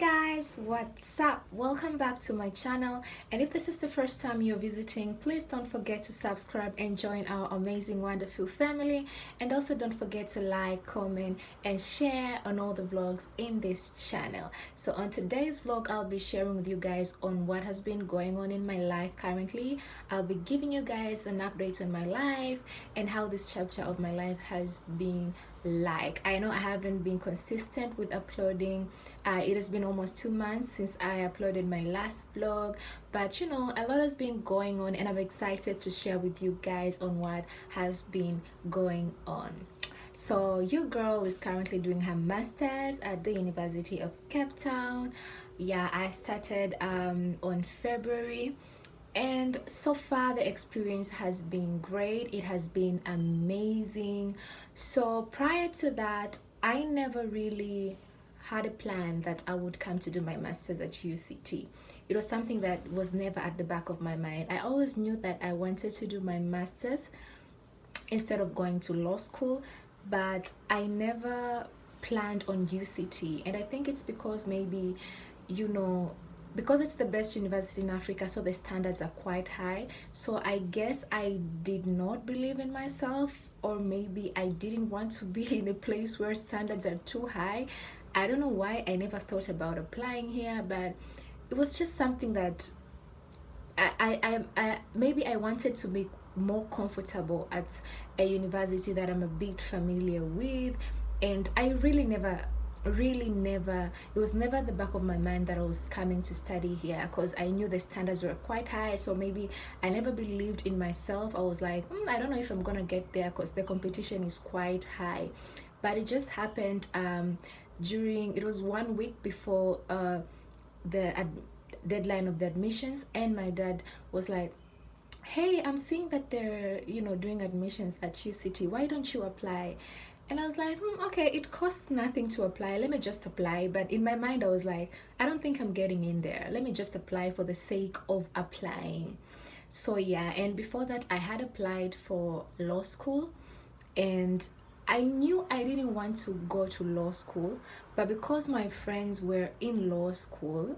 Guys, what's up? Welcome back to my channel, and if this is the first time you're visiting, please don't forget to subscribe and join our amazing wonderful family, and also don't forget to like, comment and share on all the vlogs in this channel. So on today's vlog, I'll be sharing with you guys on what has been going on in my life currently. I'll be giving you guys an update on my life and how this chapter of my life has been. Like, I know I haven't been consistent with uploading. It has been almost 2 months since I uploaded my last vlog, but you know, a lot has been going on and I'm excited to share with you guys on what has been going on. So your girl is currently doing her master's at the University of Cape Town. Yeah, I started on February, and so far the experience has been great. It has been amazing. So prior to that, I never really had a plan that I would come to do my master's at UCT. It was something that was never at the back of my mind. I always knew that I wanted to do my master's instead of going to law school, but I never planned on UCT. And I think it's because maybe, you know, because it's the best university in Africa, so the standards are quite high. So I guess I did not believe in myself, or maybe I didn't want to be in a place where standards are too high. I don't know why I never thought about applying here, but it was just something that I maybe I wanted to be more comfortable at a university that I'm a bit familiar with, and I really never, it was never at the back of my mind that I was coming to study here, because I knew the standards were quite high. So maybe I never believed in myself. I was like, I don't know if I'm gonna get there because the competition is quite high. But it just happened during, it was 1 week before the deadline of the admissions, and my dad was like, hey, I'm seeing that they're, doing admissions at UCT, why don't you apply? And I was like, okay, it costs nothing to apply, let me just apply. But in my mind I was like, I don't think I'm getting in there, let me just apply for the sake of applying. So yeah, and before that I had applied for law school, and I knew I didn't want to go to law school, but because my friends were in law school,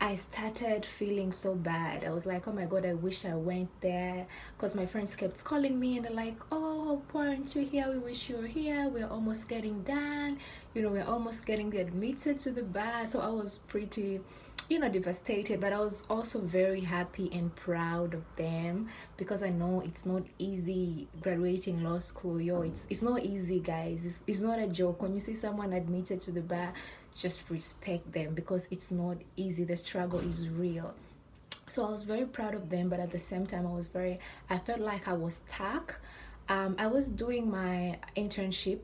I started feeling so bad. I was like, oh my god, I wish I went there, because my friends kept calling me and they're like, oh, why aren't you here? We wish you were here. We're almost getting done. We're almost getting admitted to the bar. So I was pretty, devastated, but I was also very happy and proud of them, because I know it's not easy graduating law school. It's not easy, guys. It's not a joke. When you see someone admitted to the bar, just respect them, because it's not easy. The struggle is real. So I was very proud of them, but at the same time I felt like I was stuck. I was doing my internship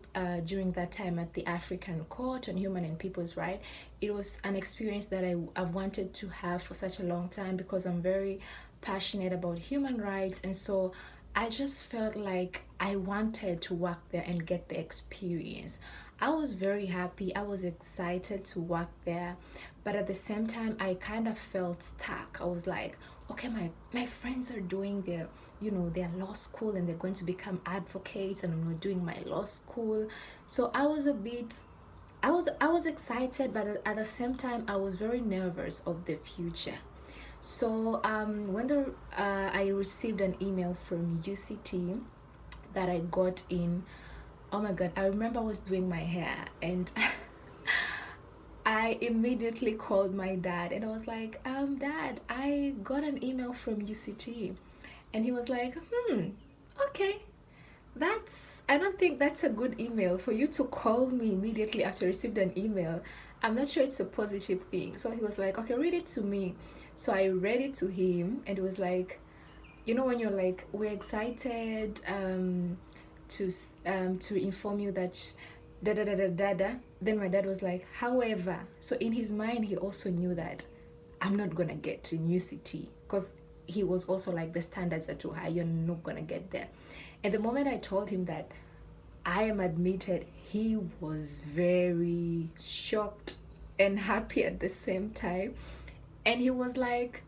during that time at the African Court on Human and People's Right. It was an experience that I've wanted to have for such a long time, because I'm very passionate about human rights, and so I just felt like I wanted to work there and get the experience. I was very happy, I was excited to work there, but at the same time I kind of felt stuck. I was like, okay, my friends are doing their law school and they're going to become advocates, and I'm not doing my law school. So I was I was excited, but at the same time I was very nervous of the future. So when I received an email from UCT that I got in, oh my god, I remember I was doing my hair, and I immediately called my dad and I was like, Dad, I got an email from UCT. And he was like, okay, I don't think that's a good email for you to call me immediately after you received an email. I'm not sure it's a positive thing. So he was like, okay, read it to me. So I read it to him, and it was like, when you're like, we're excited to inform you that da da da da da da. Then my dad was like, however. So in his mind he also knew that I'm not gonna get in UCT, because he was also like, the standards are too high, you're not gonna get there. And the moment I told him that I am admitted, he was very shocked and happy at the same time. And he was like,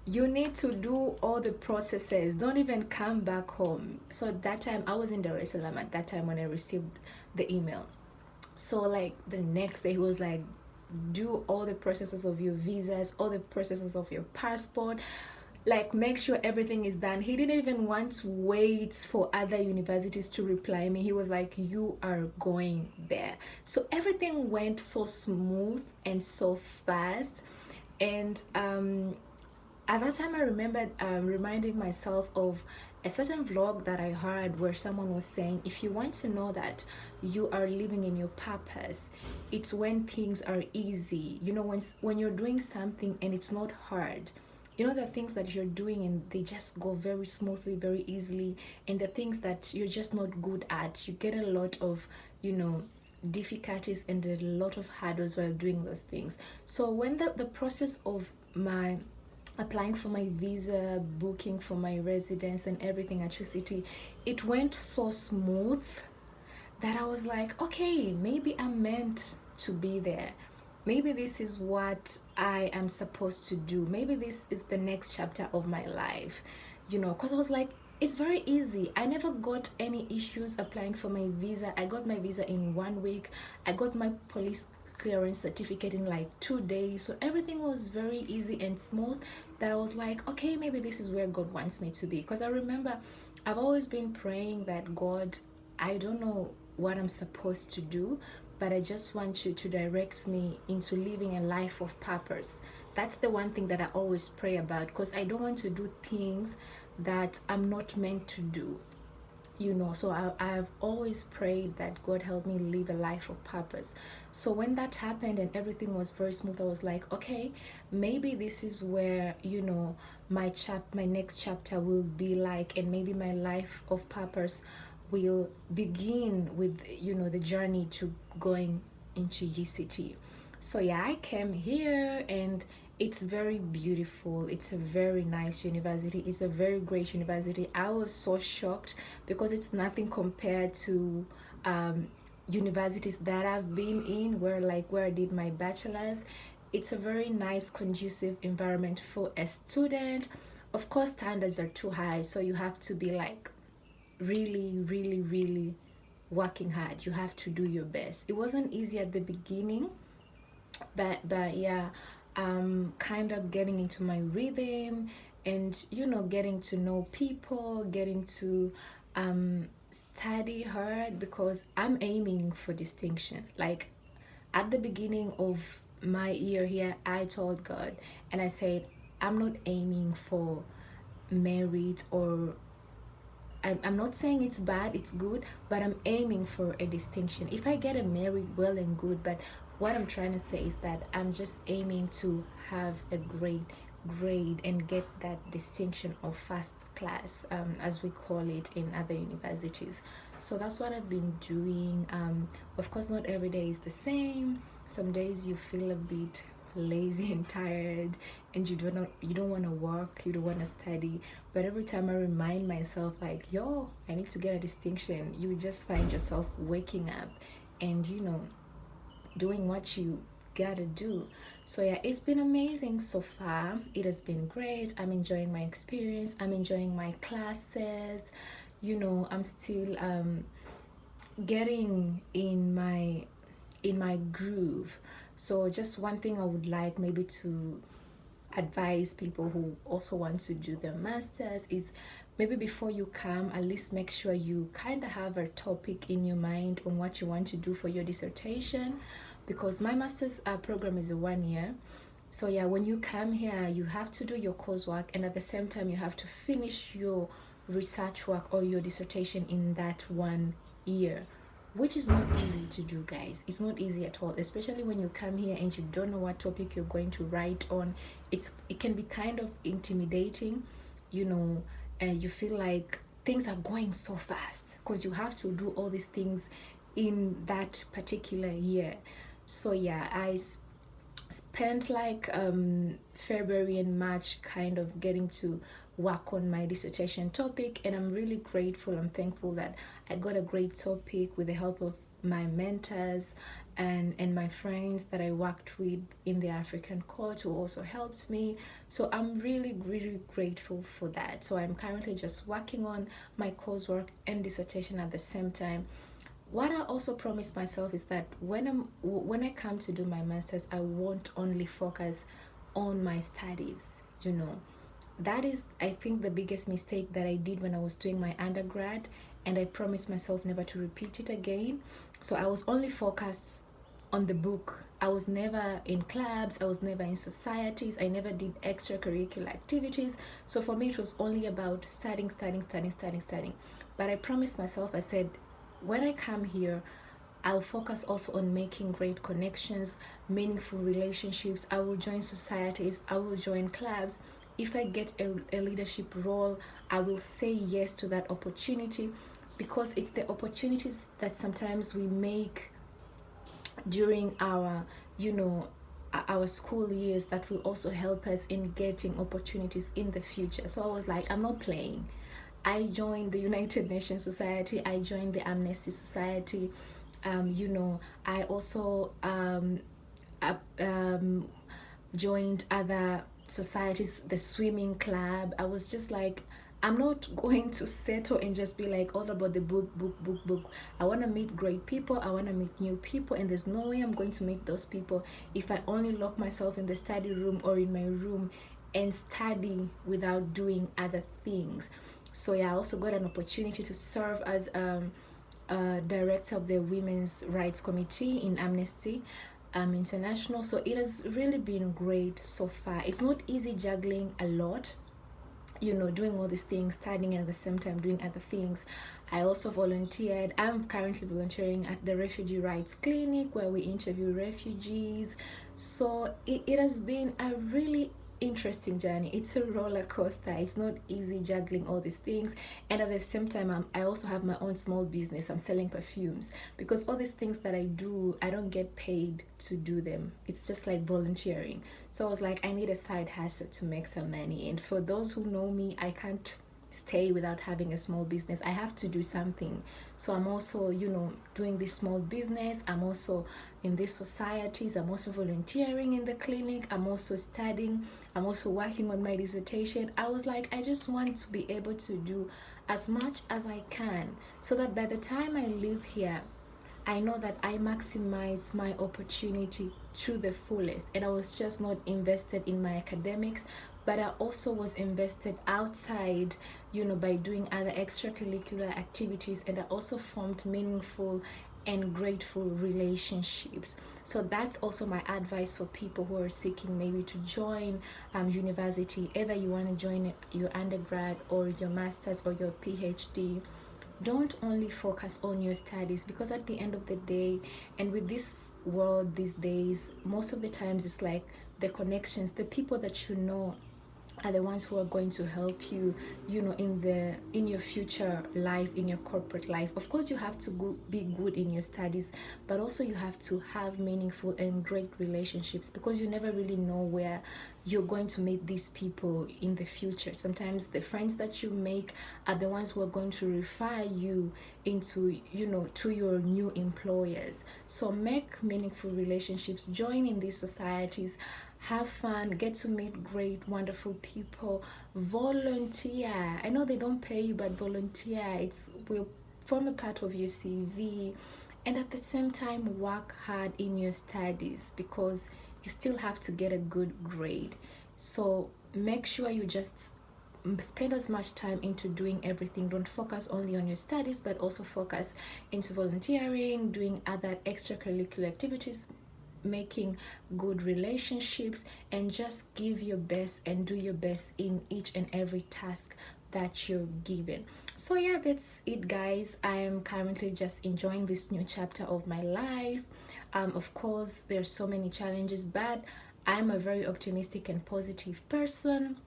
you need to do all the processes, don't even come back home. So at that time I was in Dar es Salaam at that time when I received the email. So like the next day he was like, do all the processes of your visas, all the processes of your passport, like make sure everything is done. He didn't even want to wait for other universities to reply me. He was like, you are going there. So everything went so smooth and so fast. And at that time I remembered reminding myself of a certain vlog that I heard where someone was saying, if you want to know that you are living in your purpose, it's when things are easy. You know, when you're doing something and it's not hard. You know, the things that you're doing and they just go very smoothly, very easily, and the things that you're just not good at, you get a lot of, you know, difficulties and a lot of hurdles while doing those things. So when the process of my applying for my visa, booking for my residence and everything at UCT, it went so smooth that I was like, okay, maybe I'm meant to be there. Maybe this is what I am supposed to do. Maybe this is the next chapter of my life, you know, because I was like, it's very easy. I never got any issues applying for my visa. I got my visa in 1 week. I got my police clearance certificate in like 2 days. So everything was very easy and smooth that I was like, okay, maybe this is where God wants me to be. Because I remember I've always been praying that, God, I don't know what I'm supposed to do, but I just want you to direct me into living a life of purpose. That's the one thing that I always pray about, because I don't want to do things that I'm not meant to do, you know. So I've always prayed that God help me live a life of purpose. So when that happened and everything was very smooth, I was like, okay, maybe this is where, you know, my next chapter will be like, and maybe my life of purpose will begin with, you know, the journey to going into UCT. So yeah, I came here and it's very beautiful. It's a very nice university. It's a very great university. I was so shocked because it's nothing compared to universities that I've been in, where I did my bachelor's. It's a very nice, conducive environment for a student. Of course, standards are too high, so you have to be like really, really, really working hard. You have to do your best. It wasn't easy at the beginning, but yeah, kind of getting into my rhythm, and you know, getting to know people, getting to study hard, because I'm aiming for distinction. Like at the beginning of my year here, I told God and I said, I'm not aiming for merit, or I'm not saying it's bad, it's good, but I'm aiming for a distinction. If I get a merit, well and good, but what I'm trying to say is that I'm just aiming to have a great grade and get that distinction of first class, as we call it in other universities. So that's what I've been doing. Of course, not every day is the same. Some days you feel a bit lazy and tired, and you don't want to work, you don't want to study. But every time I remind myself, like, yo, I need to get a distinction, you just find yourself waking up and, you know, doing what you gotta do. So yeah, it's been amazing so far. It has been great. I'm enjoying my experience. I'm enjoying my classes. You know, I'm still getting in my groove. So just one thing I would like maybe to advise people who also want to do their masters is, maybe before you come, at least make sure you kind of have a topic in your mind on what you want to do for your dissertation, because my master's program is a 1 year. So yeah, when you come here, you have to do your coursework, and at the same time you have to finish your research work or your dissertation in that 1 year, which is not easy to do, guys. It's not easy at all, especially when you come here and you don't know what topic you're going to write on. It can be kind of intimidating, you know, and you feel like things are going so fast because you have to do all these things in that particular year. So yeah, I spent like February and March kind of getting to work on my dissertation topic, and I'm really grateful. I'm thankful that I got a great topic with the help of my mentors and my friends that I worked with in the African court, who also helped me. So I'm really, really grateful for that. So I'm currently just working on my coursework and dissertation at the same time, what I also promised myself is that when I come to do my masters, I won't only focus on my studies, you know. That is, I think, the biggest mistake that I did when I was doing my undergrad, and I promised myself never to repeat it again. So I was only focused on the book. I was never in clubs, I was never in societies, I never did extracurricular activities. So for me, it was only about studying. But I promised myself, I said, when I come here, I'll focus also on making great connections, meaningful relationships. I will join societies, I will join clubs. If I get a leadership role, I will say yes to that opportunity, because it's the opportunities that sometimes we make during our, you know, our school years that will also help us in getting opportunities in the future. So I was like, I'm not playing. I joined the United Nations Society, I joined the Amnesty Society. You know, I also uh, um, joined other societies, the swimming club. I was just like, I'm not going to settle and just be like all about the book. I want to meet great people, I want to meet new people, and there's no way I'm going to meet those people if I only lock myself in the study room or in my room and study without doing other things. So yeah, I also got an opportunity to serve as director of the Women's Rights Committee in Amnesty International. So it has really been great so far. It's not easy juggling a lot, you know, doing all these things, studying, and at the same time doing other things. I also volunteered. I'm currently volunteering at the Refugee Rights Clinic, where we interview refugees. So it has been a really interesting journey. It's a roller coaster. It's not easy juggling all these things, and at the same time, I also have my own small business. I'm selling perfumes, because all these things that I do, I don't get paid to do them. It's just like volunteering. So I was like, I need a side hustle to make some money. And for those who know me, I can't stay without having a small business. I have to do something. So I'm also, you know, doing this small business. I'm also in these societies. I'm also volunteering in the clinic. I'm also studying. I'm also working on my dissertation. I was like, I just want to be able to do as much as I can, so that by the time I leave here, I know that I maximize my opportunity to the fullest. And I was just not invested in my academics, but I also was invested outside, you know, by doing other extracurricular activities. And I also formed meaningful and grateful relationships. So that's also my advice for people who are seeking maybe to join university. Either you want to join your undergrad or your master's or your PhD, don't only focus on your studies, because at the end of the day, and with this world these days, most of the times it's like the connections, the people that you know are the ones who are going to help you, you know, in your future life, in your corporate life. Of course, you have to be good in your studies, but also you have to have meaningful and great relationships, because you never really know where you're going to meet these people in the future. Sometimes the friends that you make are the ones who are going to refer you into, you know, to your new employers. So make meaningful relationships, join in these societies, have fun, get to meet great, wonderful people, volunteer. I know they don't pay you, but volunteer. It's will form a part of your CV, and at the same time, work hard in your studies, because you still have to get a good grade. So make sure you just spend as much time into doing everything. Don't focus only on your studies, but also focus into volunteering, doing other extracurricular activities, making good relationships, and just give your best and do your best in each and every task that you're given. So yeah, that's it, guys. I am currently just enjoying this new chapter of my life. Of course, there's so many challenges, but I'm a very optimistic and positive person.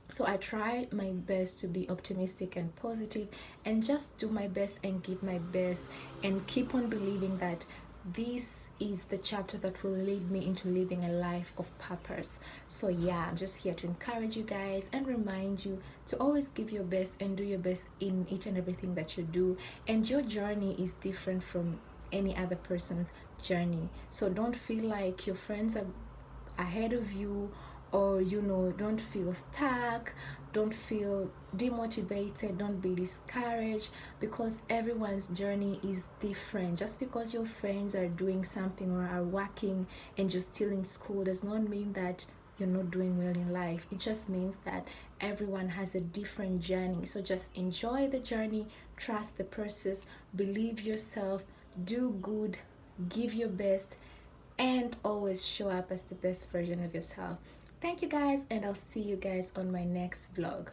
So I try my best to be optimistic and positive, and just do my best and give my best, and keep on believing that this is the chapter that will lead me into living a life of purpose. So yeah, I'm just here to encourage you guys and remind you to always give your best and do your best in each and everything that you do. And your journey is different from any other person's journey. So don't feel like your friends are ahead of you, or don't feel stuck, don't feel demotivated, don't be discouraged, because everyone's journey is different. Just because your friends are doing something or are working and you're still in school does not mean that you're not doing well in life. It just means that everyone has a different journey. So just enjoy the journey, trust the process, believe yourself, do good, give your best, and always show up as the best version of yourself. Thank you guys, and I'll see you guys on my next vlog.